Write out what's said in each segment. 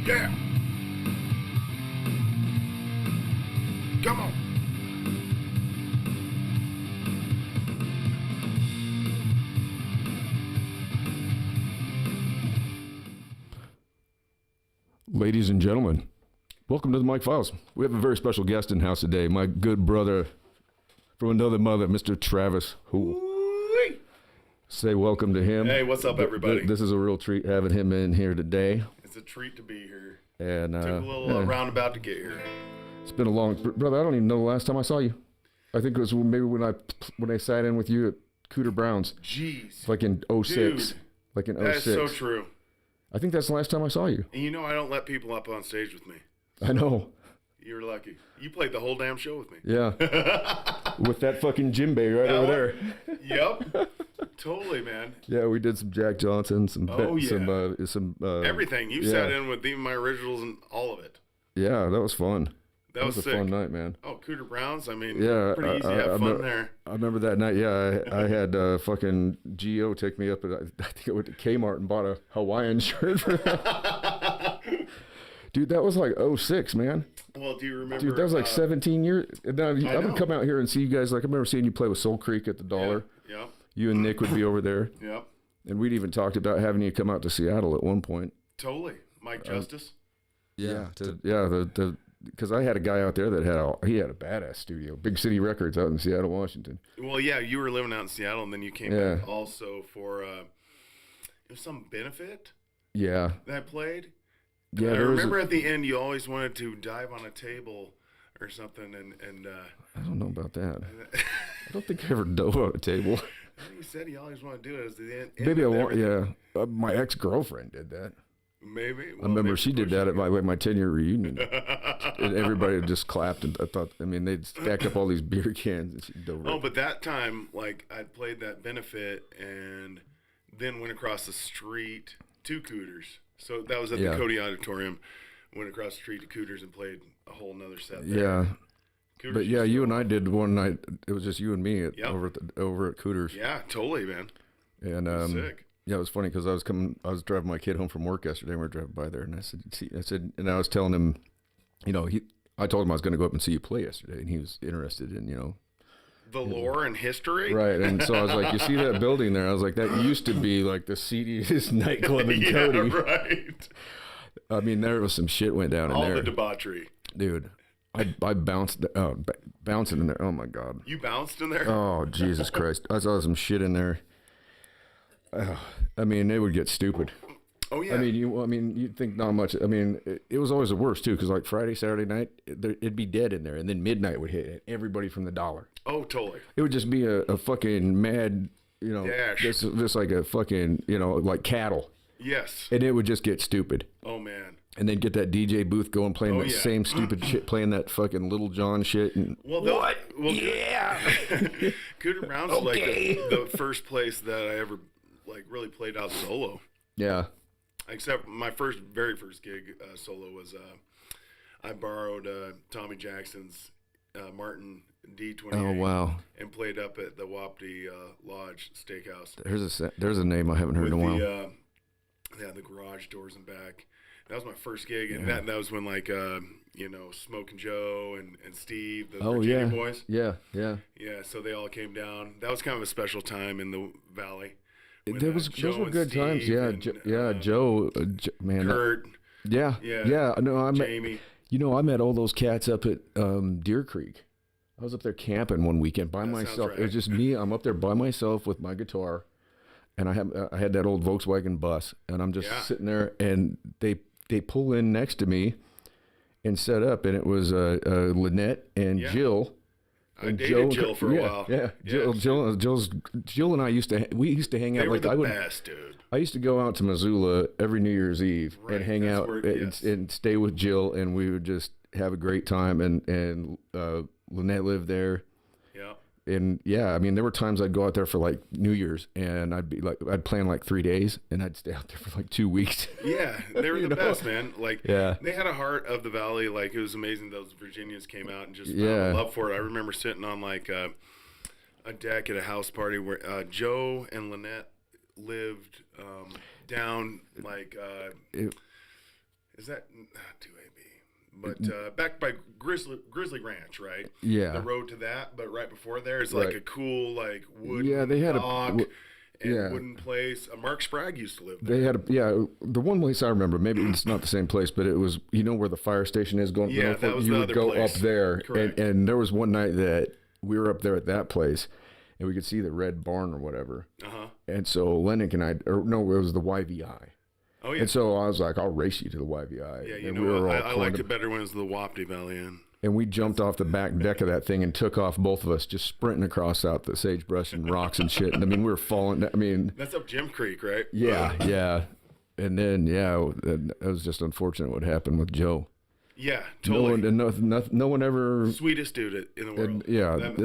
Yeah. Come on. Ladies and gentlemen, welcome to the Mike Files. We have a very special guest in house today, my good brother from another mother, Mr. Travis Houle. Say welcome to him. Hey, what's up, everybody? This is a real treat having him in here today. It's a treat to be here. And Took a little roundabout to get here. It's been a long, brother. I don't even know the last time I saw you. I think it was maybe when I sat in with you at Cooter Brown's. Jeez. Like in 06. Dude, like in 06. That is so true. I think that's the last time I saw you. And you know I don't let people up on stage with me. I know. You're lucky. You played the whole damn show with me. Yeah. With that fucking djembe right over there. Yep. Totally, man. Yeah, we did some Jack Johnson, some everything. You sat in with even my originals and all of it. Yeah, that was fun. That was a sick. Fun night, man. Oh, Cooter Browns. I mean, yeah, pretty easy to have fun there. I remember that night. Yeah, I had fucking Gio take me up at, I think I went to Kmart and bought a Hawaiian shirt for that. Dude, that was like 06, man. Well, do you remember? Dude, that was like 17 years. Now, I would come out here and see you guys. Like, I remember seeing you play with Soul Creek at the Dollar. Yeah. You and Nick would be over there. Yep. And we'd even talked about having you come out to Seattle at one point. Totally. Mike Justice. Because I had a guy out there that had a badass studio, Big City Records out in Seattle, Washington. Well, yeah, you were living out in Seattle, and then you came back also for it was some benefit. Yeah. That I played. Yeah, I remember at the end you always wanted to dive on a table or something, and I don't know about that. I don't think I ever dove on a table. I think he said he always wanted to do it as the end. Maybe I want. Yeah, my ex-girlfriend did that. Maybe. Well, I remember she did that at my 10-year reunion, and everybody just clapped. And I thought, I mean, they'd stack up all these beer cans and she dove. Oh, but that time, like, I'd played that benefit and then went across the street to Cooters. So that was at the Cody Auditorium. Went across the street to Cooters and played a whole nother set there. Yeah. Cooters but yeah, you and I did one night. It was just you and me over at Cooters. Yeah, totally, man. And sick. Yeah, it was funny because I was driving my kid home from work yesterday, and we were driving by there, and and I was telling him, I told him I was going to go up and see you play yesterday, and he was interested in, the lore and history. Right, and so I was like, you see that building there? I was like, that used to be like the seediest nightclub in Cody. Right. I mean, there was some shit went down in there. All the debauchery. Dude, I bounced, bouncing in there. Oh my God. You bounced in there? Oh, Jesus Christ. I saw some shit in there. I mean, it would get stupid. Oh yeah. I mean, you'd think not much. I mean, it was always the worst too, because like Friday, Saturday night, it'd be dead in there, and then midnight would hit, and everybody from the Dollar. Oh, totally. It would just be a fucking mad, dash. Just like a fucking, like cattle. Yes. And it would just get stupid. Oh man. And then get that DJ booth going, playing that same stupid shit, playing that fucking Little John shit. And what? Yeah. Cooter Brown's like the first place that I ever like really played out solo. Yeah. Except my very first gig solo was I borrowed Tommy Jackson's Martin D28. Oh wow! And played up at the Wapiti Lodge Steakhouse. There's a name I haven't heard in a while. The garage doors and back. That was my first gig, and that was when like Smoke and Joe and Steve, the Virginia boys. Yeah. So they all came down. That was kind of a special time in the valley. Those were good times. Yeah, Joe, man. Kurt. Yeah. No, Jamie. I met all those cats up at Deer Creek. I was up there camping one weekend by myself. Right. It was just me. I'm up there by myself with my guitar, and I had that old Volkswagen bus, and I'm just sitting there, and they pull in next to me and set up, and it was Lynette and Jill. I dated Jill for a while. Yeah. Jill and I used to hang out. They were the best, dude. I used to go out to Missoula every New Year's Eve and hang out and stay with Jill, and we would just have a great time. And Lynette lived there. Yeah. And I mean, there were times I'd go out there for like New Year's, and I'd plan like 3 days, and I'd stay out there for like 2 weeks. Yeah, they were the best, man. Like, they had a heart of the valley. Like, it was amazing. Those Virginians came out and just found a love for it. I remember sitting on like a deck at a house party where Joe and Lynette lived down like Is that not 2AB? But back by Grizzly Ranch, right? Yeah. The road to that, but right before there is Right. like a cool like wooden Yeah, they had dock and yeah. wooden place. Mark Sprague used to live there. They had the one place I remember, maybe it's not the same place, but it was, you know where the fire station is going. Yeah, that was you the would other go place. up there, Correct. and there was one night that we were up there at that place, and we could see the red barn or whatever. And so Lennox and it was the YVI. Oh yeah. And so I was like, I'll race you to the YVI. Yeah, you and know, I liked it better when it was the Wapiti Valley Inn. And we jumped off the back deck of that thing and took off, both of us, just sprinting across out the sagebrush and rocks and shit. And I mean, we were falling. I mean, that's up Jim Creek, right? Yeah, yeah. And then, it was just unfortunate what happened with Joe. Yeah, totally. No one ever. Sweetest dude in the world.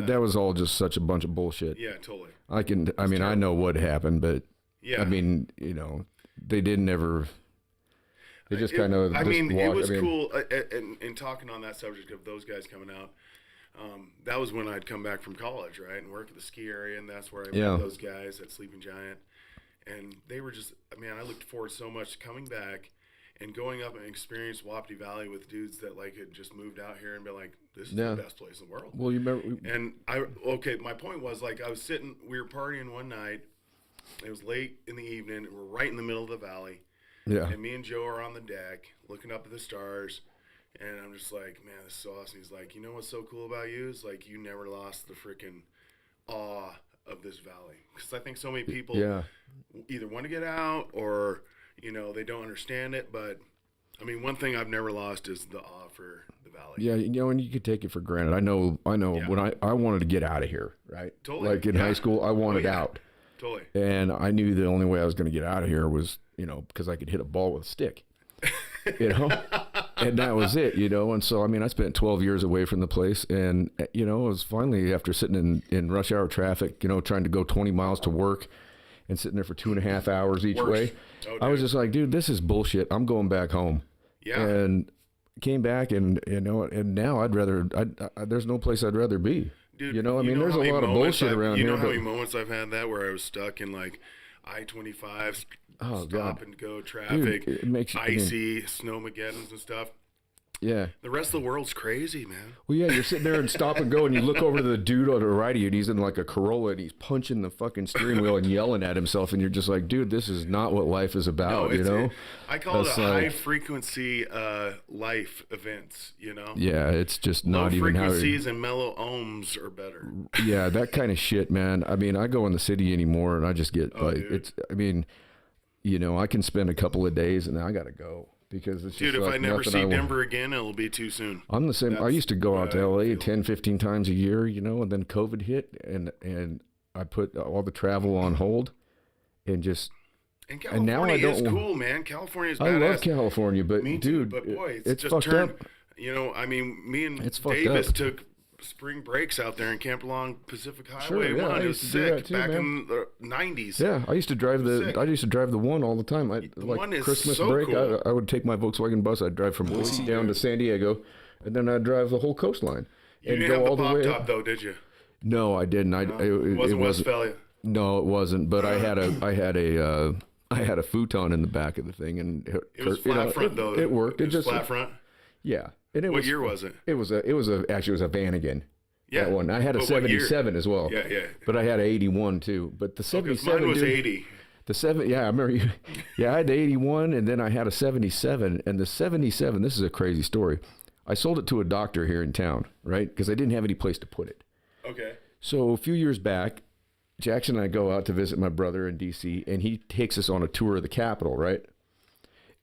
That was all just such a bunch of bullshit. Yeah, totally. I know what happened, but yeah. I mean, you know, they didn't ever. They just kind of. It was cool. And talking on that subject of those guys coming out, that was when I'd come back from college, right, and work at the ski area, and that's where I met those guys at Sleeping Giant, and they were just. I looked forward so much to coming back and going up and experience Wapiti Valley with dudes that like had just moved out here and been like, this is the best place in the world. Well, you remember. My point was like we were partying one night. It was late in the evening. And we're right in the middle of the valley. Yeah. And me and Joe are on the deck looking up at the stars. And I'm just like, man, this is so awesome. He's like, you know what's so cool about you? Is like you never lost the freaking awe of this valley. Because I think so many people either want to get out or, you know, they don't understand it. But, I mean, one thing I've never lost is the awe for the valley. Yeah, you know, and you could take it for granted. I know. When I wanted to get out of here, right? Totally. Like in high school, I wanted out. Totally. And I knew the only way I was going to get out of here was, you know, because I could hit a ball with a stick, you know, and that was it, you know. And so, I mean, I spent 12 years away from the place, and, you know, it was finally after sitting in rush hour traffic, you know, trying to go 20 miles to work and sitting there for 2.5 hours each way. I was just like, dude, this is bullshit. I'm going back home. Yeah. And came back, and, you know, and now there's no place I'd rather be. Dude, you know, I mean, there's a lot of bullshit around here. You know how many moments I've had that where I was stuck in like I-25 stop and go traffic, dude, it makes icy snowmageddons and stuff. Yeah. The rest of the world's crazy, man. Well, yeah, you're sitting there and stop and go, and you look over to the dude on the right of you, and he's in like a Corolla, and he's punching the fucking steering wheel and yelling at himself, and you're just like, dude, this is not what life is about, you know? I call it a high-frequency life events, you know? Yeah, it's just not even how... Low frequencies and mellow ohms are better. Yeah, that kind of shit, man. I mean, I go in the city anymore, and I just get I mean, you know, I can spend a couple of days, and then I got to go. Because it's dude, just if I never see Denver again, it'll be too soon. I'm the same. I used to go out to LA 10, 15 times a year, you know, and then COVID hit, and I put all the travel on hold, and just and California is cool, man. California's badass. I love California, but me too, dude, but boy, it's just fucked up. You know, I mean, me and it's Davis took spring breaks out there and camped along Pacific Highway 1. It was sick back in the 90s. Yeah, I used to drive the one all the time. Like Christmas break, cool. I would take my Volkswagen bus. I'd drive from Boise down to San Diego, and then I'd drive the whole coastline. You didn't have the pop top though, did you? No, I didn't. It wasn't Westphalia. No, it wasn't. But I had a futon in the back of the thing, and it was flat front though. It worked. It was flat front. Yeah. And what year was it? It was a Vanagon. Yeah. That one. I had a 77 as well. Yeah, yeah. But I had an 81 too. But the 77 mine was 80. I remember you. Yeah, I had the 81 and then I had a 77, and the 77, this is a crazy story. I sold it to a doctor here in town, right? Because I didn't have any place to put it. Okay. So a few years back, Jackson and I go out to visit my brother in DC, and he takes us on a tour of the Capitol, right?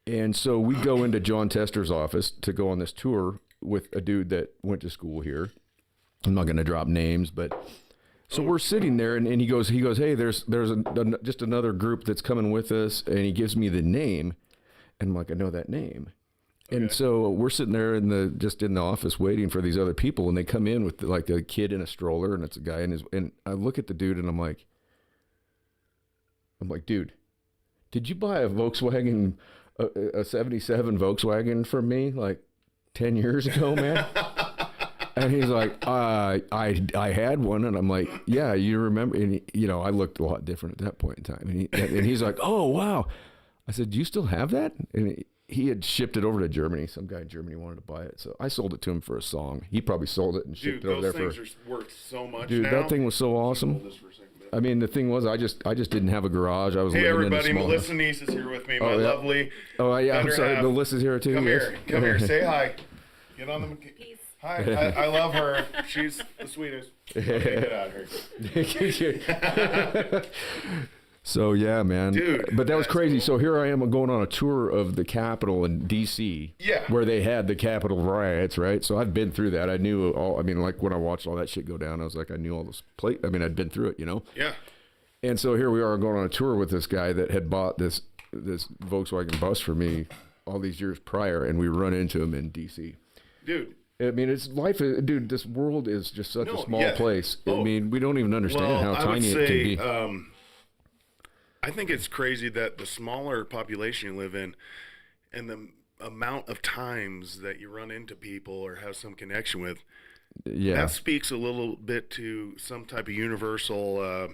And so we go into John Tester's office to go on this tour with a dude that went to school here. I'm not going to drop names, but so we're sitting there, and he goes, hey, there's just another group that's coming with us, and he gives me the name, and I'm like, I know that name. Okay. And so we're sitting there in the office waiting for these other people, and they come in with like a kid in a stroller, and it's a guy and I look at the dude, and I'm like, dude, did you buy a Volkswagen? A 77 Volkswagen from me like 10 years ago, man. And he's like, I had one, and I'm like, yeah, you remember? And you know, I looked a lot different at that point in time. And he's like, oh wow. I said, do you still have that? And he had shipped it over to Germany. Some guy in Germany wanted to buy it, so I sold it to him for a song. He probably sold it and shipped it over there for. Those things are worth so much. Dude, now. that thing was so awesome. I mean, the thing was, I just didn't have a garage. I was hey, living everybody, in a small Melissa house. Niece is here with me. My lovely. Oh yeah, I'm sorry. Half. Melissa's here too. Come yes. Come here. Say hi. Get on the. Peace. Hi. I love her. She's the sweetest. Okay, get out of here. So yeah, man. Dude, but that was crazy. Cool. So here I am going on a tour of the Capitol in D.C. Yeah. Where they had the Capitol riots, right? So I've been through that. I knew all. I mean, like when I watched all that shit go down, I was like, I knew all this. I mean, I'd been through it, you know. Yeah. And so here we are going on a tour with this guy that had bought this Volkswagen bus for me all these years prior, and we run into him in D.C. Dude. I mean, it's life, dude. This world is just such a small place. I mean, we don't even understand how tiny it can be. I think it's crazy that the smaller population you live in, and the amount of times that you run into people or have some connection with, that speaks a little bit to some type of universal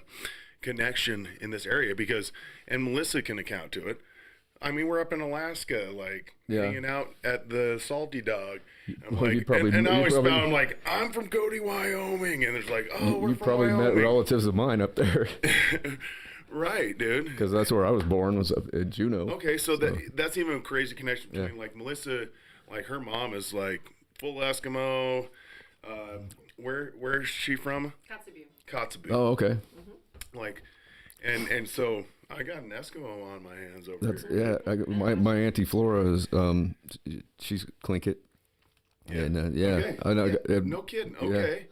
connection in this area. Because, and Melissa can account to it. I mean, we're up in Alaska, like hanging out at the Salty Dog. I'm like, and I always found, I'm like, I'm from Cody, Wyoming, and there's like, oh, we're you from probably Wyoming. met relatives of mine up there. Right, dude. Because that's where I was born, was up in Juneau. Okay, so that's even a crazy connection between like Melissa, like her mom is like full Eskimo. Where is she from? Kotzebue. Oh, okay. Mm-hmm. Like, and so I got an Eskimo on my hands over here. Yeah, my Auntie Flora is she's Tlingit. Yeah. And okay. I know. No kidding. Okay. Yeah.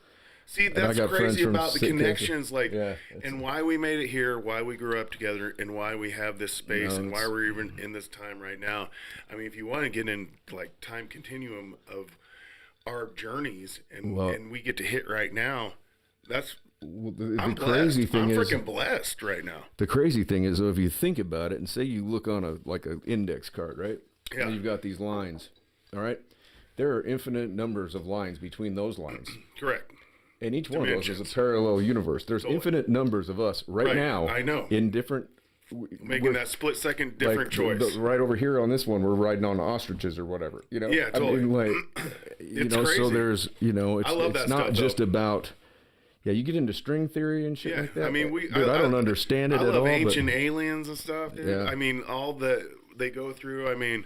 See, that's crazy about the connections, like, yeah, and why we made it here, why we grew up together, and why we have this space, and why we're even in this time right now. I mean, if you want to get in, like, time continuum of our journeys, and we get to hit right now, that's, I'm crazy thing is, I'm freaking blessed right now. The crazy thing is, if you think about it, and say you look on an index card, right? Yeah. And you've got these lines, all right? There are infinite numbers of lines between those lines. Correct. And each one of those is a parallel universe. There's infinite numbers of us right now. I know. In different... Making that split-second different choice. Right over here on this one, we're riding on ostriches or whatever. You know? Yeah, totally. I mean, like, you know, crazy. So there's, you know, it's not just about... Yeah, you get into string theory and shit like that. I mean, I don't understand it at all. I love ancient aliens and stuff, dude. Yeah. I mean, all that they go through, I mean,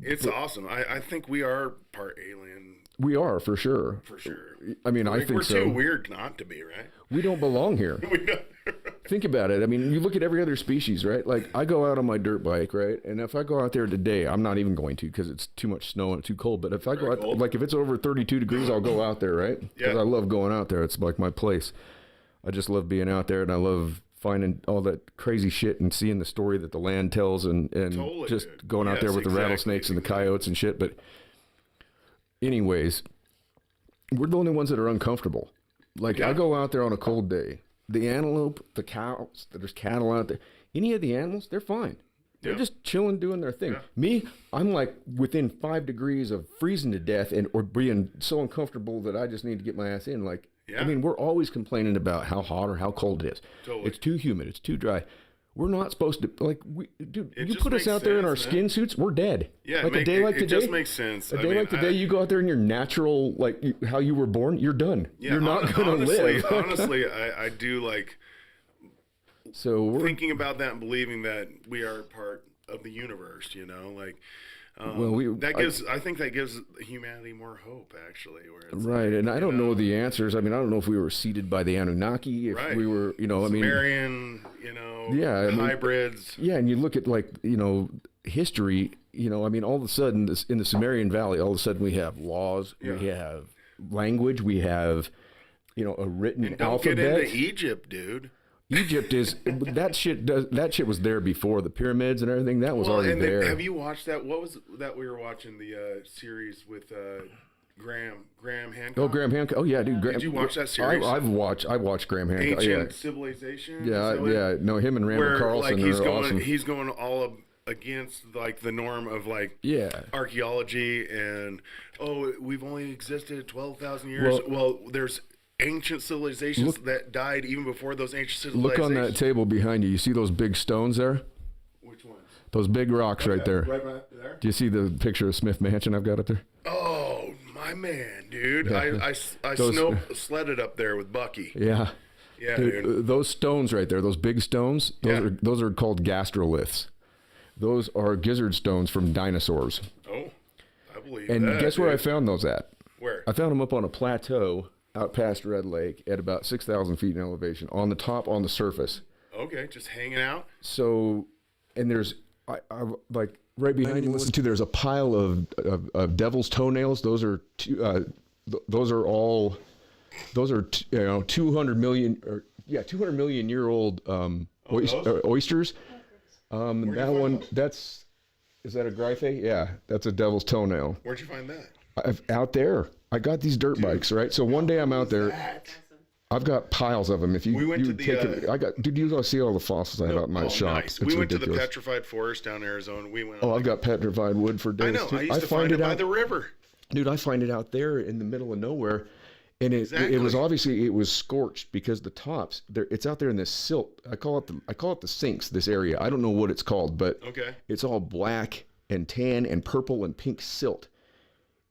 it's awesome. I think we are part alien. We are, for sure. For sure. I mean, I think we're so. We're too weird not to be, right? We don't belong here. We don't. Think about it. I mean, you look at every other species, right? Like, I go out on my dirt bike, right? And if I go out there today, I'm not even going to because it's too much snow and it's too cold. But if I go out, like, if it's over 32 degrees, I'll go out there, right? Because I love going out there. It's like my place. I just love being out there, and I love finding all that crazy shit and seeing the story that the land tells, and totally, just dude. going out there with the rattlesnakes and the coyotes and shit. But anyways, we're the only ones that are uncomfortable. Like, I go out there on a cold day. The antelope, the cows, there's cattle out there. Any of the animals, they're fine. They're just chilling, doing their thing. Me, I'm like within 5 degrees of freezing to death or being so uncomfortable that I just need to get my ass in. Like, I mean, we're always complaining about how hot or how cold it is. Totally. It's too humid. It's too dry. We're not supposed to, like, dude, you put us out there in our skin suits, we're dead. Yeah, like a day like today. It just makes sense. A day like today, you go out there in your natural, like, how you were born, you're done. Yeah, you're not going to live. Honestly, I do, like, so we're thinking about that and believing that we are part of the universe, you know, like, I think that gives humanity more hope, actually. Where it's right, like, and I don't know the answers. I mean, I don't know if we were seeded by the Anunnaki, if we were, you know, Sumerian, you know, hybrids. Yeah, and you look at, like, you know, history, you know, I mean, all of a sudden, in the Sumerian Valley, all of a sudden we have laws, we have language, we have, you know, a written alphabet. Don't get into Egypt, dude. Egypt is that shit was there before the pyramids and everything. That was already there. Have you watched that? What was that we were watching the series with Graham Hancock? Oh, Graham Hancock. Oh yeah, dude. Did you watch that series? I watched Graham Hancock. Ancient Civilization. Yeah. No, him and Randall Carlson are awesome. He's going all against, like, the norm of, like, archaeology and we've only existed 12,000 years. Well, there's ancient civilizations that died even before those ancient civilizations. Look on that table behind you. You see those big stones there? Which ones? Those big rocks right there. Right there. Do you see the picture of Smith Mansion I've got up there? Oh, my man, dude. Yeah. I sledded up there with Bucky. Yeah. Yeah, dude. Those stones right there, those big stones, those are called gastroliths. Those are gizzard stones from dinosaurs. Oh, I believe and that. And guess where I found those at? Where? I found them up on a plateau out past Red Lake at about 6,000 feet in elevation, on the top, on the surface. Okay, just hanging out. So, and there's, I like right behind you. Listen to. There's a pile of devil's toenails. Those are 200 million year old oysters. That one, is that a gryphe? Yeah, that's a devil's toenail. Where'd you find that? Out there. I got these dirt bikes, right? So one day I'm out there. I've got piles of them. If you, dude, you gotta see all the fossils I have out in my shop. Nice. We went to the petrified forest down in Arizona. I've got petrified wood for days. I know. Too. I used to find it by the river. Dude, I find it out there in the middle of nowhere. And it was obviously, it was scorched because the tops, it's out there in this silt. I call it the sinks, this area. I don't know what it's called, but it's all black and tan and purple and pink silt.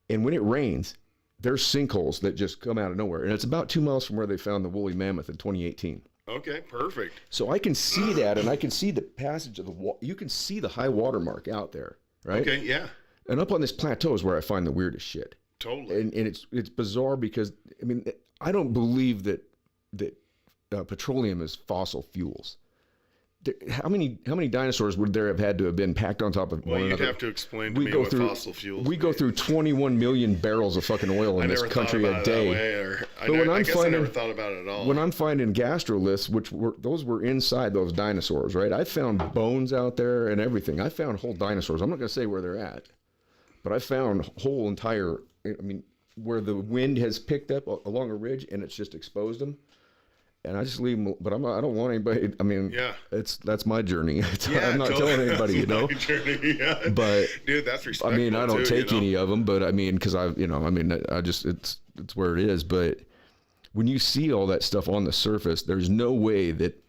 And when it rains, there's sinkholes that just come out of nowhere. And it's about 2 miles from where they found the woolly mammoth in 2018. Okay, perfect. So I can see that, and I can see the passage of you can see the high water mark out there, right? Okay, yeah. And up on this plateau is where I find the weirdest shit. Totally. And it's bizarre because, I mean, I don't believe that petroleum is fossil fuels. How many dinosaurs would there have had to have been packed on top of one another? Well, you'd have to explain to me what fossil fuels. We go through 21 million barrels of fucking oil in this country a day. I never thought about it at all. When I'm finding gastroliths, those were inside those dinosaurs, right? I found bones out there and everything. I found whole dinosaurs. I'm not going to say where they're at, but I found whole entire. I mean, where the wind has picked up along a ridge and it's just exposed them. And I just leave them, but I don't want anybody. I mean, that's my journey. I'm not telling anybody, you know. Journey, yeah. But dude, that's respectful. I mean, I don't take any of them, but I mean, because I just it's where it is. But when you see all that stuff on the surface, there's no way that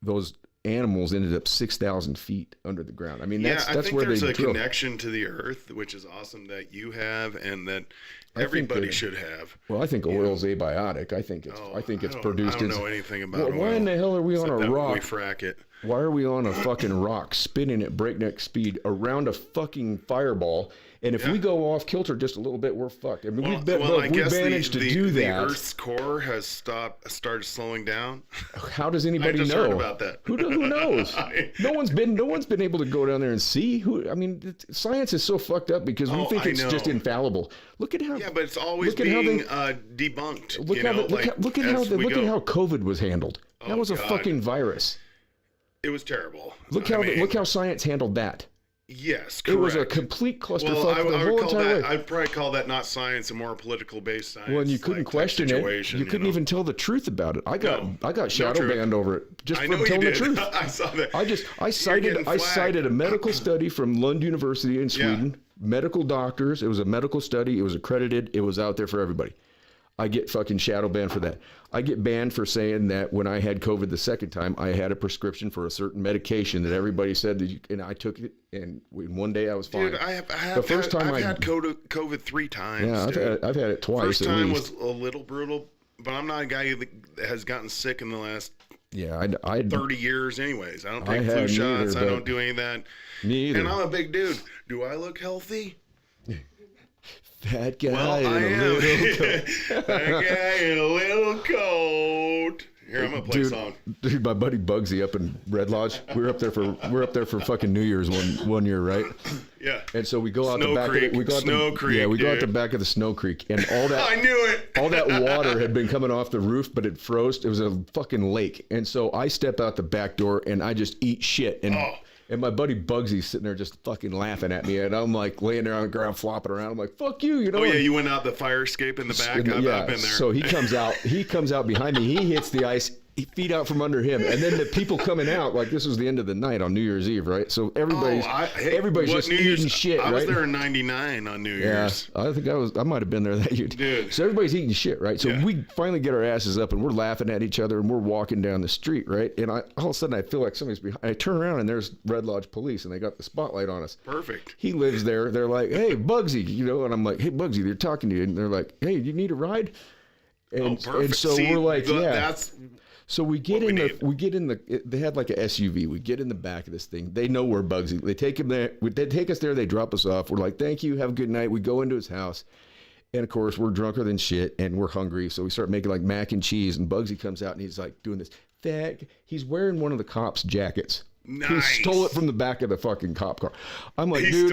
those animals ended up 6,000 feet under the ground. I mean, that's where they there's a connection to the earth, which is awesome that you have and that everybody should have. Well, I think oil's abiotic. I think it's produced. I don't know anything about oil. Why in the hell are we on a rock? We frack it. Why are we on a fucking rock spinning at breakneck speed around a fucking fireball? And if we go off kilter just a little bit, we're fucked. I mean, we managed to do that. The Earth's core has started slowing down. How does anybody know? I just heard about that. Who knows? No one's been able to go down there and see. Science is so fucked up because we think it's just infallible. Look at how. Yeah, but it's always being debunked. Look at how COVID was handled. That was a fucking virus. It was terrible. Look how science handled that. Yes, correct. It was a complete clusterfuck the whole entire way. I'd probably call that not science, a more political based science. Well, and you couldn't question it. You couldn't even tell the truth about it. I got shadow banned over it just from telling the truth. I saw that. I cited a medical study from Lund University in Sweden. Medical doctors. It was a medical study. It was accredited. It was out there for everybody. I get fucking shadow banned for that. I get banned for saying that when I had COVID the second time, I had a prescription for a certain medication that everybody said and I took it, and in one day I was fine. Dude, I've had COVID 3 times. Yeah, I've had it twice. First time was a little brutal, but I'm not a guy that has gotten sick in the last 30 years anyways. I don't take flu shots. I don't do any of that. Me either. And I'm a big dude. Do I look healthy? That guy in a little coat. That guy in a little coat. Here, I'm gonna play a song. Dude, my buddy Bugsy up in Red Lodge. We're up there for fucking New Year's one year, right? Yeah. And so we go out the back of the back of the Snow Creek, and all that I knew it. All that water had been coming off the roof, but it froze. It was a fucking lake. And so I step out the back door and I just eat shit. And my buddy Bugsy's sitting there just fucking laughing at me, and I'm like laying there on the ground flopping around. I'm like, "Fuck you," you know. Oh yeah, you went out the fire escape in the back. I've been there. So he comes out behind me. He hits the ice feet out from under him, and then the people coming out like this was the end of the night on New Year's Eve, right? So everybody's just eating shit. I was right? there in '99 on New Year's. I think I might have been there that year. Dude. So everybody's eating shit, right? So we finally get our asses up and we're laughing at each other and we're walking down the street, right? And all of a sudden I feel like somebody's behind. I turn around and there's Red Lodge police and they got the spotlight on us. Perfect. He lives there. They're like, "Hey, Bugsy," and I'm like, "Hey, Bugsy," they're talking to you, and they're like, "Hey, you need a ride?" And, perfect. And so we're like, That's so we get in they had like a SUV. We get in the back of this thing. They know we're Bugsy. They take him there. They take us there. They drop us off. We're like, "Thank you. Have a good night." We go into his house. And of course we're drunker than shit and we're hungry. So we start making like mac and cheese and Bugsy comes out and he's like doing this. He's wearing one of the cops' jackets. Nice. He stole it from the back of the fucking cop car. I'm like, dude.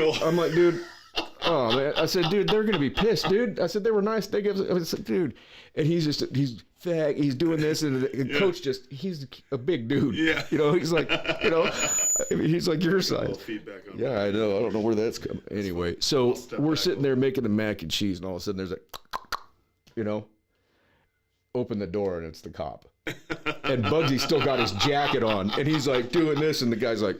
Oh man. I said, dude, they're gonna be pissed, dude. I said they were nice. I said, dude, and he's fat. He's doing this, and the coach he's a big dude. Yeah. He's like, he's like your size. Feedback on yeah, I know. I don't know where that's coming. Anyway, so we're sitting there making the mac and cheese, and all of a sudden there's open the door, and it's the cop. And Bugsy's still got his jacket on, and he's like doing this, and the guy's like,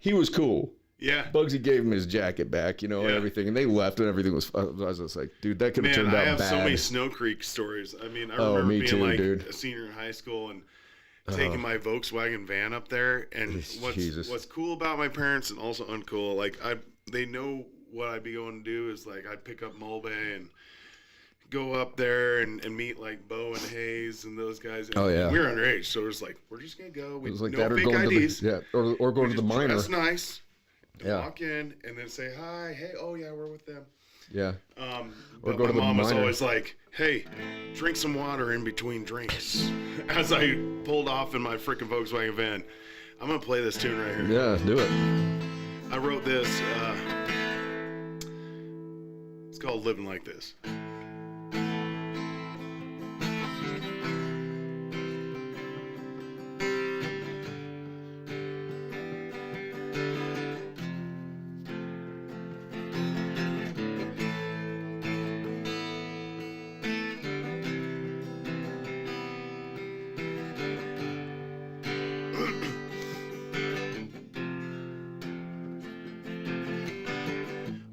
he was cool. Yeah. Bugsy gave him his jacket back, and everything, and they left, and everything was. I was just like, dude, that could have turned out bad. I have so many Snow Creek stories. I mean, I remember being dude. A senior in high school and taking my Volkswagen van up there, and what's cool about my parents and also uncool, like they know what I'd be going to do is like I'd pick up Mulvey and go up there and meet like Bo and Hayes and those guys. And we were underage, so it was like we're just gonna go. We like no fake IDs. Or go to the minor. That's nice. Walk in and then say hi. Hey, oh yeah, we're with them. Yeah. But my mom was always like, "Hey, drink some water in between drinks." As I pulled off in my freaking Volkswagen van, I'm gonna play this tune right here. Yeah, do it. I wrote this. It's called "Living Like This."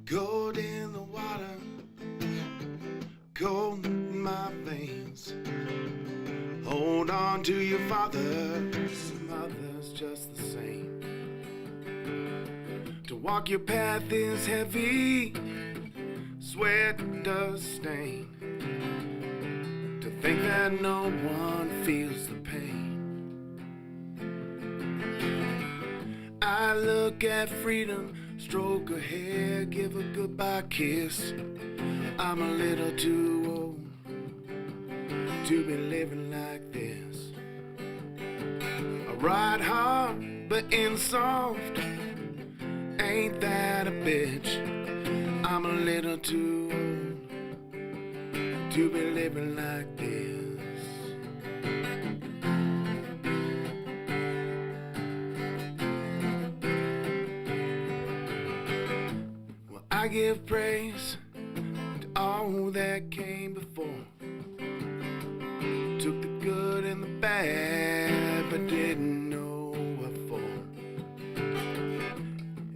Gold in the water, gold in my veins. Hold on to your father, some others just the same. To walk your path is heavy, sweat does stain. To think that no one feels the pain. I look at freedom, stroke her hair, give a goodbye kiss. I'm a little too old to be living like this. I ride hard, but in soft, ain't that a bitch? I'm a little too old to be living like this. I give praise to all that came before. Took the good and the bad, but didn't know what for.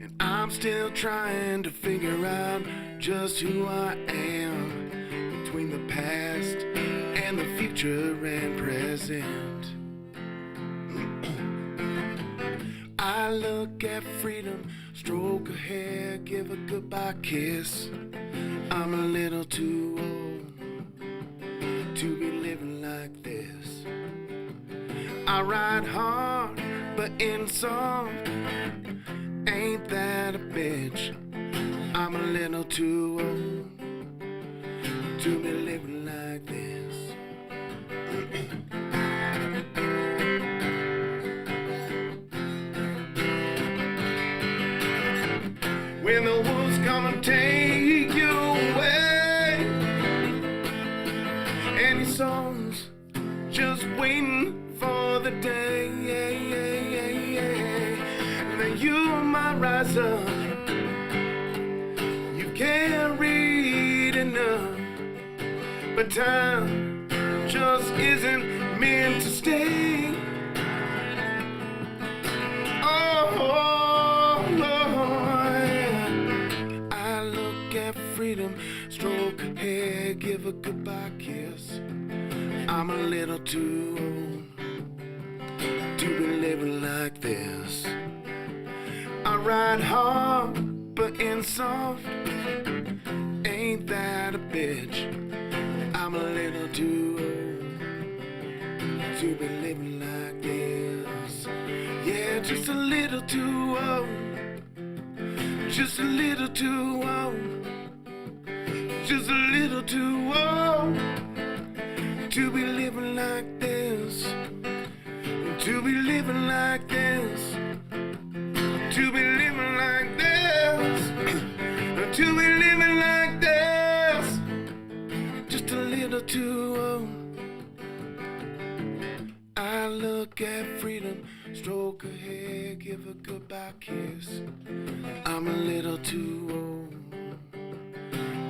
And I'm still trying to figure out just who I am between the past and the future and present. I look at freedom, stroke her hair, give a goodbye kiss. I'm a little too old to be living like this. I ride hard, but in soft, ain't that a bitch? I'm a little too old to be living like this. When the wolves come and take you away, and your soul's just waiting for the day, then you might rise up. You can't read enough, but time just isn't meant to stay. Oh, Lord, I look at freedom, stroke her hair, give a goodbye kiss. I'm a little too old to be living like this. I ride hard, but in soft. Ain't that a bitch? I'm a little too old to be living like this. Yeah, just a little too old. Just a little too old. Just a little too old to be living like this. To be living like this. To be living like this. To be living like this. Just a little too old. I look at freedom, stroke her hair, give a goodbye kiss. I'm a little too old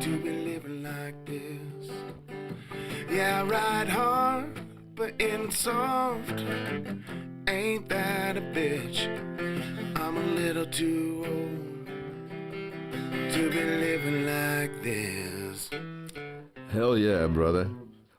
to be living like this. Yeah, I ride hard, but in soft. Ain't that a bitch? I'm a little too old to be living like this. Hell yeah, brother.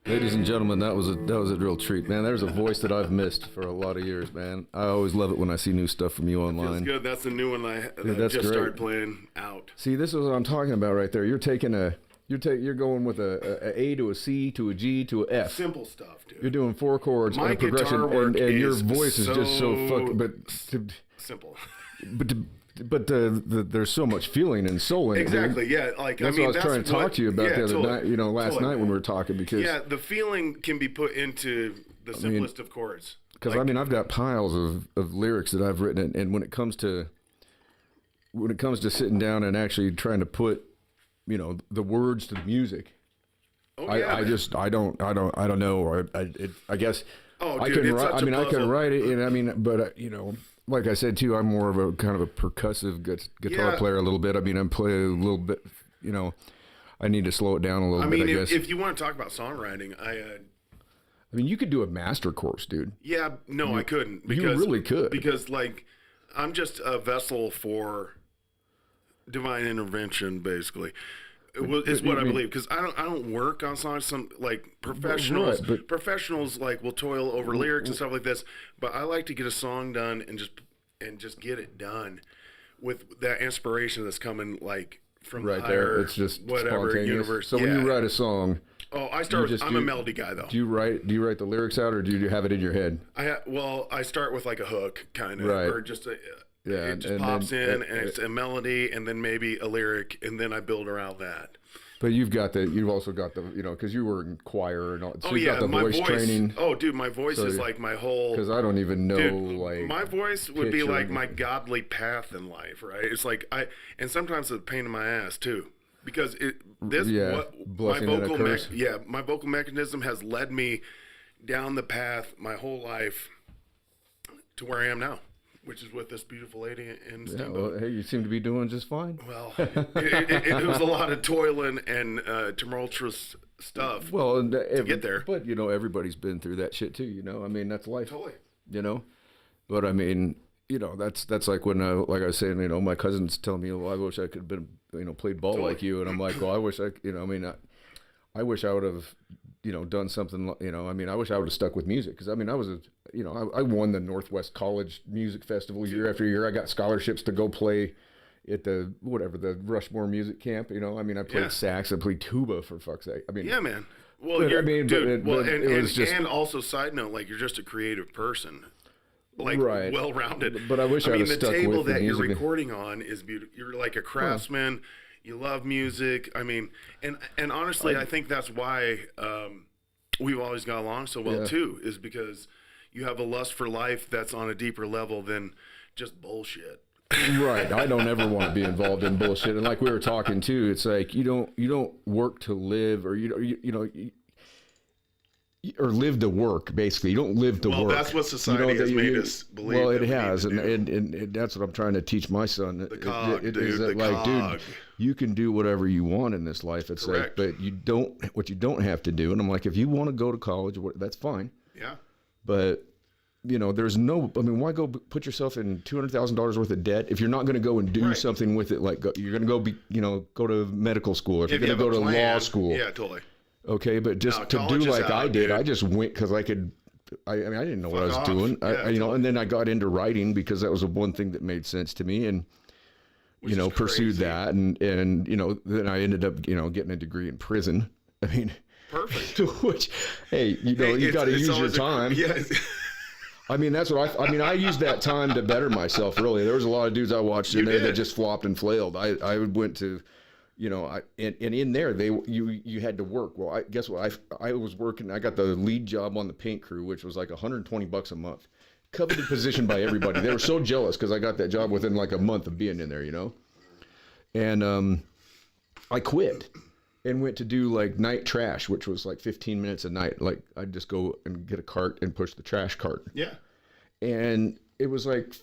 Ladies and gentlemen, that was a real treat, man. There's a voice that I've missed for a lot of years, man. I always love it when I see new stuff from you online. Feels good. That's the new one that just great. started playing out. See, this is what I'm talking about right there. You're going with a A to a C to a G to a F. Simple stuff, dude. You're doing 4 chords My and a progression, guitar work and your is voice is just so fucking. Simple. But there's so much feeling and soul in it. Exactly. Yeah. Like that's what I was trying to talk to you about the other night. You know, last night when we were talking because the feeling can be put into the simplest of chords. Because I've got piles of lyrics that I've written, and when it comes to sitting down and actually trying to put, you know, the words to the music, I don't know. I guess I can write. I mean, I can write it, and but you know. Like I said too, I'm more of a kind of a percussive guitar player a little bit. I mean, I'm playing a little bit. You know, I need to slow it down a little bit. I guess if you want to talk about songwriting, I mean, you could do a master course, dude. Yeah, no, I couldn't. Because, you really could. Because like, I'm just a vessel for divine intervention, basically. Is what I believe, because I don't work on songs. Some like professionals, professionals like will toil over lyrics and stuff like this. But I like to get a song done and just get it done with that inspiration that's coming like from the higher, there. It's just whatever universe. So when you write a song, I start. I'm a melody guy though. Do you write the lyrics out, or do you have it in your head? I start with like a hook, kind of, or just a. Yeah, it just pops in, and it's a melody, and then maybe a lyric, and then I build around that. But you've also got the, you know, because you were in choir and all. So you've got the voice training. Oh, dude, my voice is like my whole. Because I don't even know, dude, my voice would be like my godly path in life, right? It's like and sometimes it's a pain in my ass too, because my vocal mechanism has led me down the path my whole life to where I am now. Which is with this beautiful lady in Steamboat. Well, hey, you seem to be doing just fine. Well, it was a lot of toiling and tumultuous stuff to get there. But, you know, everybody's been through that shit too, you know? I mean, that's life. Totally. You know? But, I mean, you know, that's like when, like I was saying, you know, my cousin's telling me, well, I wish I could have been, you know, played ball like you. And I'm like, well, I wish I would have, you know, done something, you know, I mean, I wish I would have stuck with music. Because, I mean, I won the Northwest College Music Festival year after year. I got scholarships to go play at the Rushmore Music Camp. You know, I mean, I played sax, I played tuba, for fuck's sake. I mean, yeah, man. Well, and also side note, like, you're just a creative person. Like, well-rounded. But I wish I would have stuck with the music. The table that you're recording on is beautiful. You're like a craftsman. You love music. I mean, and honestly, I think that's why we've always got along so well too, is because you have a lust for life that's on a deeper level than just bullshit. Right. I don't ever want to be involved in bullshit. And like we were talking too, it's like you don't work to live, or or live to work, basically. You don't live to work. Well, that's what society has made us believe. Well, it has, and that's what I'm trying to teach my son. The cog, dude, you can do whatever you want in this life. It's correct. Like, but what you don't have to do. And I'm like, if you want to go to college, that's fine. Yeah. But there's no. I mean, why go put yourself in $200,000 worth of debt if you're not going to go and do something with it? Like you're going to go to medical school, or if you're going to go to law school. Yeah, totally. Okay, but just to do like I did, I just went because I could. I mean, I didn't know what I was doing. And then I got into writing because that was the one thing that made sense to me, and pursued that, and then I ended up getting a degree in prison. I mean, perfect. Which, hey, you got to use your time. I mean, that's what I used that time to better myself, really. There was a lot of dudes I watched in there that just flopped and flailed. I went to, and in there, you had to work. Well, guess what? I was working, I got the lead job on the paint crew, which was like $120 a month. Coveted position by everybody. They were so jealous because I got that job within like a month of being in there, And I quit and went to do like night trash, which was like 15 minutes a night. Like I'd just go and get a cart and push the trash cart. Yeah. And it was like,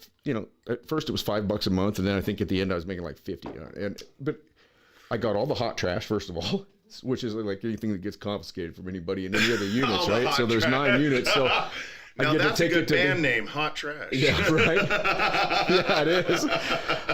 at first it was $5 a month. And then I think at the end I was making like 50. But I got all the hot trash, first of all, which is like anything that gets confiscated from anybody in any of the units, right? So there's 9 units. So now that's a good band name, Hot Trash. Yeah, right. Yeah, it is.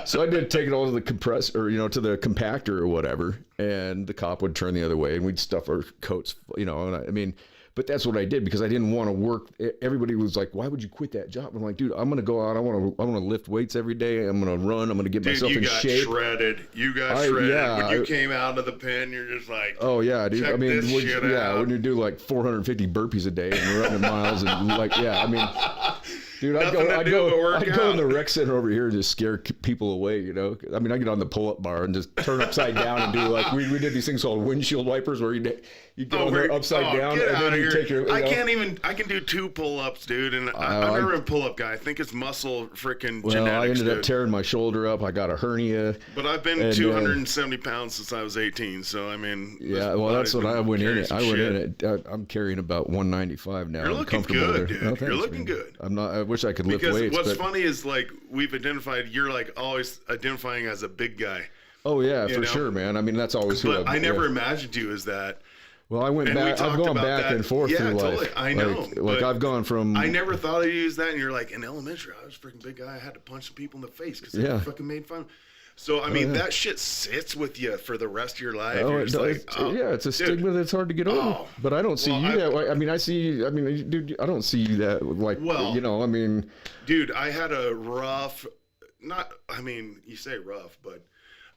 So I did take it all to the compressor, to the compactor or whatever, and the cop would turn the other way, and we'd stuff our coats, And I mean, but that's what I did because I didn't want to work. Everybody was like, "Why would you quit that job?" I'm like, "Dude, I'm gonna go out. I want to lift weights every day. I'm gonna run. I'm gonna get myself in shape." You got shredded. Yeah, when you came out of the pen, you're just like, "Oh yeah, dude." I mean, when you do like 450 burpees a day and you're running miles and dude, I'd go in the rec center over here and just scare people away, I mean, I get on the pull-up bar and just turn upside down and do like, we did these things called windshield wipers where you get on there upside down and then you take your, I can do 2 pull-ups, dude, and I'm never a pull-up guy. I think it's muscle freaking genetics, I ended up tearing my shoulder up. I got a hernia. But I've been 270 pounds since I was 18, so I mean. Yeah, well, that's what I went in it. I'm carrying about 195 now. You're looking good, dude. You're looking good. I'm not. I wish I could lift weights. Because what's funny is like we've identified. You're like always identifying as a big guy. Oh yeah, for sure, man. I mean, that's always who. But I never imagined you as that. Well, I went back. I've gone back and forth through life. Totally. I know. Like I've gone from. I never thought I'd use that, and you're like in elementary. I was a freaking big guy. I had to punch some people in the face because they fucking made fun. So I mean, that shit sits with you for the rest of your life. It's a stigma that's hard to get over. But I don't see you that way. I mean, dude, I don't see you that like. Well, I mean, dude, I had a rough. You say rough, but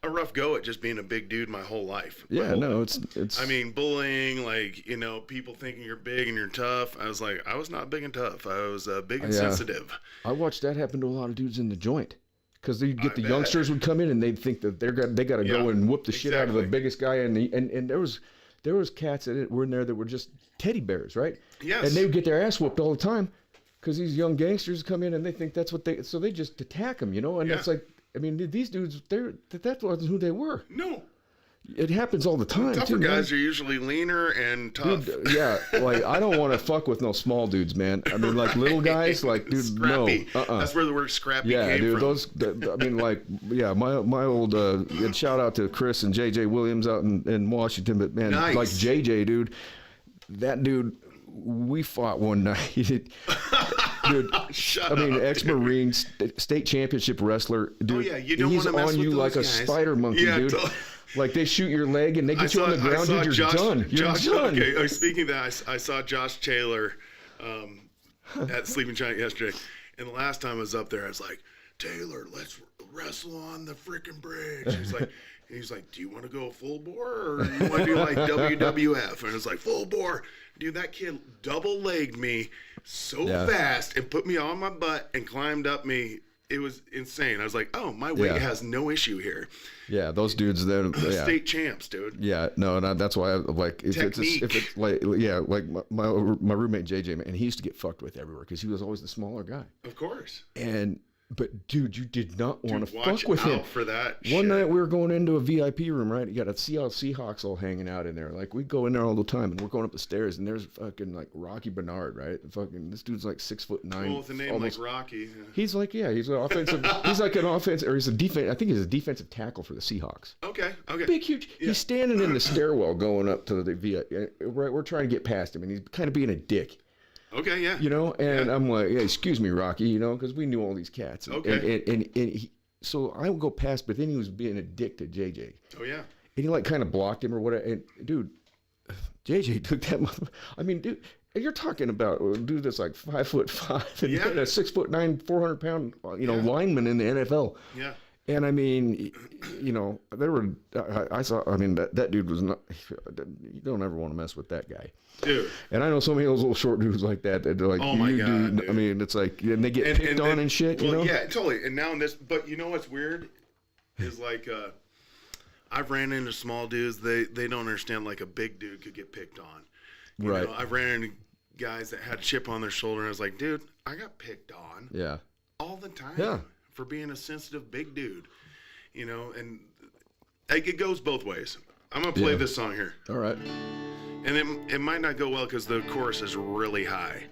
a rough go at just being a big dude my whole life. Yeah, no, it's. I mean, bullying, like people thinking you're big and you're tough. I was like, I was not big and tough. I was big and sensitive. I watched that happen to a lot of dudes in the joint. Because you'd get the youngsters would come in and they'd think that they got to go and whoop the shit out of the biggest guy, and there was cats that were in there that were just teddy bears, right? Yes. And they would get their ass whooped all the time because these young gangsters come in and they think that's what so they just attack them, and it's like, I mean, these dudes, that wasn't who they were. No. It happens all the time. Tougher guys are usually leaner and tough. Dude, yeah, like I don't want to fuck with no small dudes, man. I mean, like little guys, like dude, scrappy. No. That's where the word scrappy came from. My old and shout out to Chris and JJ Williams out in Washington, but man, like JJ, dude, that dude, we fought one night. Dude, ex-Marine, state championship wrestler, dude. Oh yeah, you don't he's want to mess on you with like those a guys. spider monkey, dude. Like they shoot your leg and they get you on the ground, dude. You're done. You're done. Okay. Speaking of that, I saw Josh Taylor at Sleeping Giant yesterday, and the last time I was up there, I was like, Taylor, let's wrestle on the freaking bridge. He's like, do you want to go full bore or you want to do like WWF? And I was like, full bore. Dude, that kid double-legged me so fast and put me on my butt and climbed up me. It was insane. I was like, oh, my weight has no issue here. Yeah, those dudes, they're state champs, dude. Yeah, no, that's why I like if it's like my roommate JJ, man, and he used to get fucked with everywhere because he was always the smaller guy. Of course. But dude, you did not want to fuck with him. For that One night we were going into a VIP room, right? You got a Seattle Seahawks all hanging out in there. Like we go in there all the time, and we're going up the stairs, and there's fucking like Rocky Bernard, right? Fucking this dude's like 6'9". Well, with a name almost, like Rocky. Yeah. He's like, he's an offensive. He's like an offense, or he's a defense. I think he's a defensive tackle for the Seahawks. Okay. Big, huge. Yeah. He's standing in the stairwell going up to the VIP. Right, we're trying to get past him, and he's kind of being a dick. Okay, yeah. You know, and yeah. I'm like, hey, excuse me, Rocky, you know, because we knew all these cats. Okay. And so I would go past, but then he was being a dick to JJ. Oh, yeah. And he like kind of blocked him or whatever. And dude, JJ took that. I mean, dude, you're talking about a dude that's like 5'5" and a 6'9", 400-pound, lineman in the NFL. Yeah. And I mean, you know, there were, I saw, I mean, that dude was not, you don't ever want to mess with that guy. Dude. And I know so many of those little short dudes like that, they're like, oh my God, dude. I mean, it's like, and they get picked on and shit, well, you know? Yeah, totally. And now in this, but you know what's weird? Is like, I've ran into small dudes, they don't understand like a big dude could get picked on. You know, I've ran into guys that had a chip on their shoulder, and I was like, dude, I got picked on. Yeah. All the time. Yeah. For being a sensitive big dude, you know, and it goes both ways. I'm gonna play this song here. All right. And it might not go well because the chorus is really high.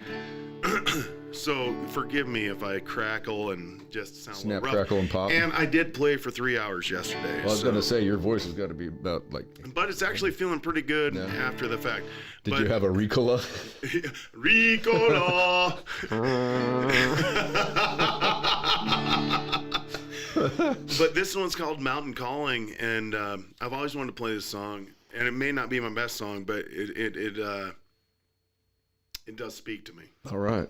So forgive me if I crackle and just sound snap, a little rough. crackle, and pop. And I did play for 3 hours yesterday. Well, I was gonna say your voice has got to be about like. But it's actually feeling pretty good after the fact. Did you have a Ricola? Ricola. But this one's called Mountain Calling, and I've always wanted to play this song, and it may not be my best song, but it does speak to me. All right.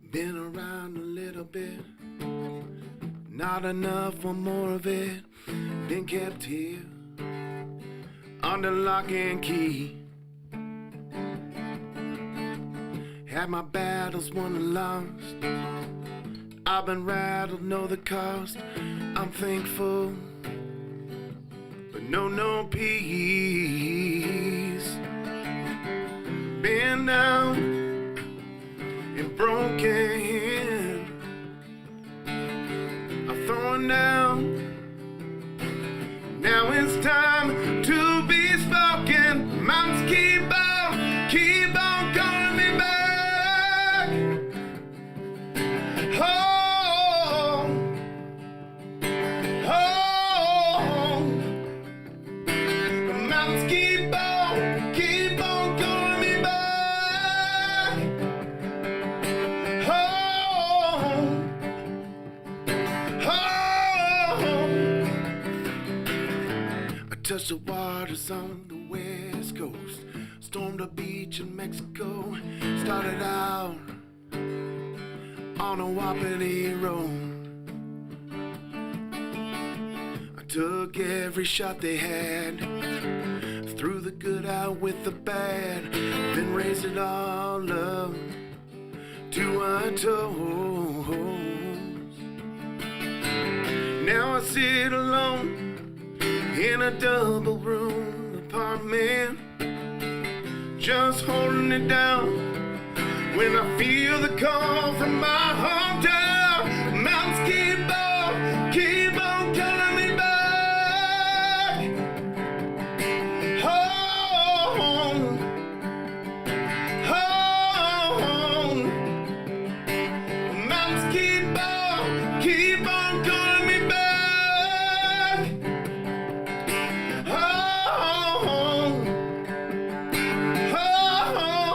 Been around a little bit, not enough, one more of it. Been kept here under lock and key. Had my battles won and lost. I've been rattled, know the cost. I'm thankful, but no peace. Been down and broken, I'm throwing down. Now it's time to be spoken. Mountains keep on calling me back. Oh, the mountains keep on calling me back. I touched the waters on the west coast, stormed a beach in Mexico, started out on a Wapiti road. I took every shot they had, threw the good out with the bad, then raised it all up to our toes. Now I sit alone in a double room apartment, just holding it down when I feel the call from my hometown. Mountains keep on calling me back home, home. Mountains keep on calling me back home,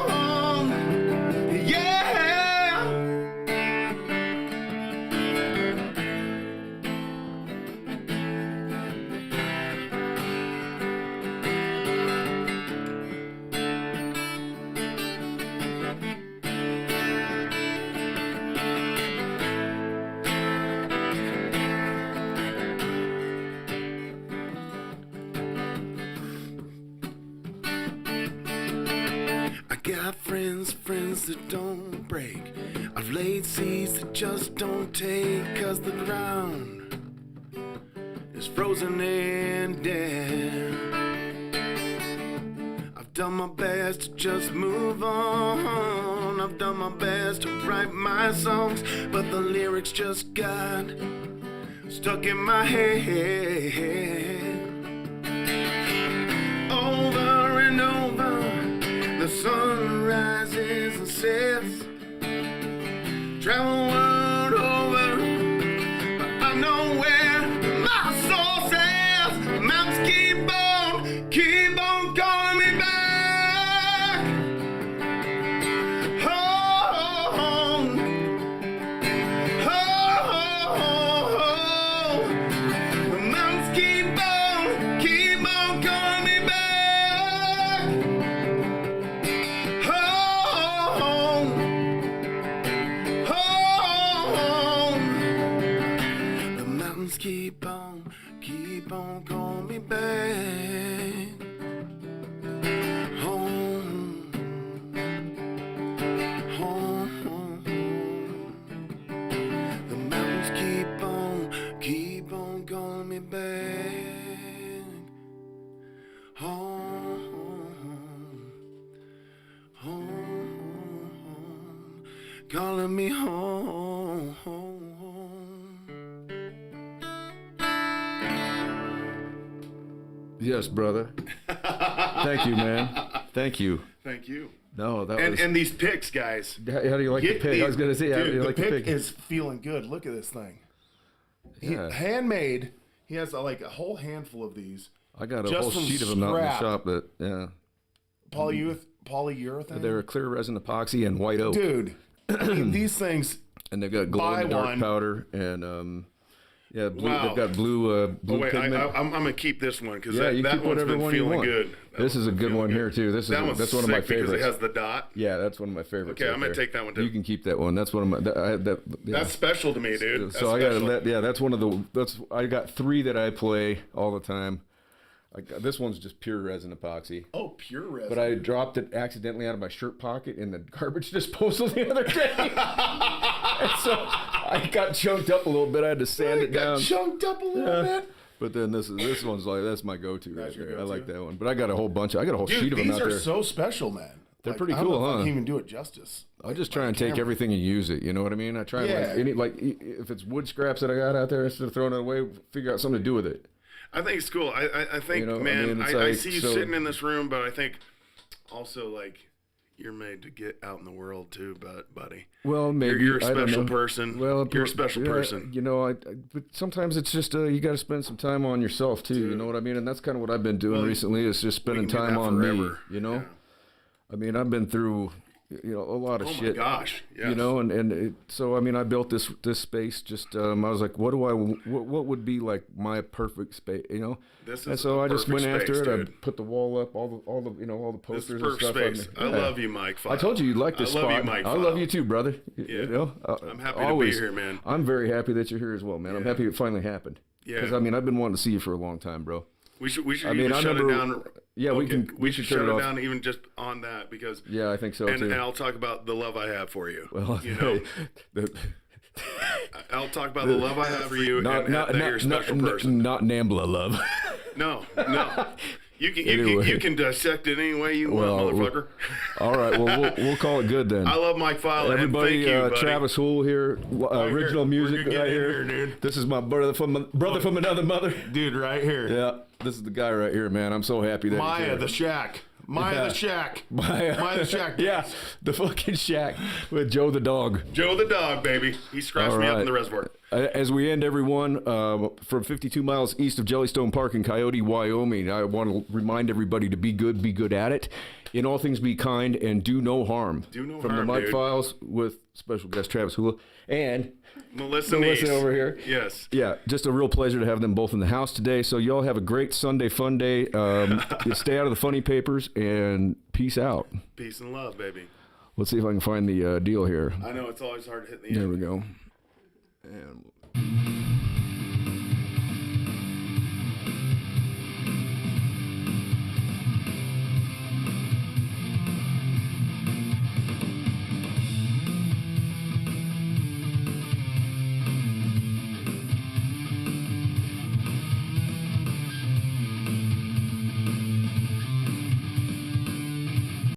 home. Yeah. I got friends that don't break. I've laid seeds that just don't take, 'cause the ground is frozen and dead. I've I've done my best to just move on. I've done my best to write my songs, but the lyrics just got stuck in my head. Over and over, the sun rises and sets. Travel world over, but I know where my soul says. Mountains keep on calling me back home, home. The mountains keep on calling me back home, home. The mountains keep on calling me back home, home. The mountains keep on calling me back home, home. Calling me home. Yes, brother. Thank you, man. Thank you. Thank you. No, that was. And these picks, guys. How do you like the pick? I was gonna say, how do you like the pick? Is feeling good. Look at this thing. Yeah. Handmade. He has like a whole handful of these. I got a whole sheet of them out in the shop. That Polyurethane. They're clear resin epoxy and white oak. Dude, these things. And they've got glow in the dark powder and yeah, blue, Wow. They've got blue pigment. I'm gonna keep this one because you that keep one's whatever been one you feeling want. good. This is a good one here too. That's one of my sick because favorites. it has the dot. Yeah, that's one of my favorites. Okay, I'm gonna take that one too. You can keep that one. That's one of my. Yeah. That's special to me, dude. So I got that's one of the. I got 3 that I play all the time. This one's just pure resin epoxy. Oh, pure resin. But I dropped it accidentally out of my shirt pocket in the garbage disposal the other day. And so I got chunked up a little bit. I had to sand it down. Chunked up a little bit. But then this one's like, that's my go-to right there. I like that one. But I got a whole bunch. I got a whole sheet of them out there. These are so special, man. They're pretty cool, huh? I can't even do it justice. I just try and take everything and use it. You know what I mean? I try and if it's wood scraps that I got out there, instead of throwing it away, figure out something to do with it. I think it's cool. I think, man, I see you sitting in this room, but I think also, like, you're made to get out in the world too, buddy. Well, maybe. You're a special person. Well, you're a special person. You know, but sometimes it's just you got to spend some time on yourself too. Dude. You know what I mean? And that's kind of what I've been doing recently is just spending time on me. You know? Yeah. I mean, I've been through a lot of shit. Oh my gosh! Yes. You know, so I mean, I built this space. Just I was like, what would be like my perfect space? You know, and so I just went after it. Dude. I put the wall up, all the posters and stuff. Space. I love you, Mike. I told you like this spot. You, Mike. I love you too, brother. Yeah. You know, I'm happy to be here, man. I'm very happy that you're here as well, man. I'm happy it finally happened. Yeah. Because I mean, I've been wanting to see you for a long time, bro. We should shut it down. Yeah, okay. we should shut it down even just on that because I think so too. And I'll talk about the love I have for you. Well, you know, I'll talk about the love I have for you and that you're a special person. Not Nambla love. No. You can dissect it any way you want, motherfucker. All right, well we'll call it good then. I love Mike Fowler. Everybody, and thank you, buddy. Travis Houle here, original music right here, dude. This is my brother from another mother, dude, right here. Yeah, this is the guy right here, man. I'm so happy that Maya the Shack. Maya the Shack. Yeah, the fucking shack with Joe the dog. Joe the dog, baby. He scratched me up in the reservoir. As we end, everyone, from 52 miles east of Jellystone Park in Coyote, Wyoming, I want to remind everybody to be good at it. In all things, be kind and do no harm. From the Mike Files with special guest Travis Houle and Melissa over here. Yes. Yeah, just a real pleasure to have them both in the house today. So y'all have a great Sunday fun day. Stay out of the funny papers and peace out. Peace and love, baby. Let's see if I can find the deal here. I know it's always hard to hit the There end. we go. And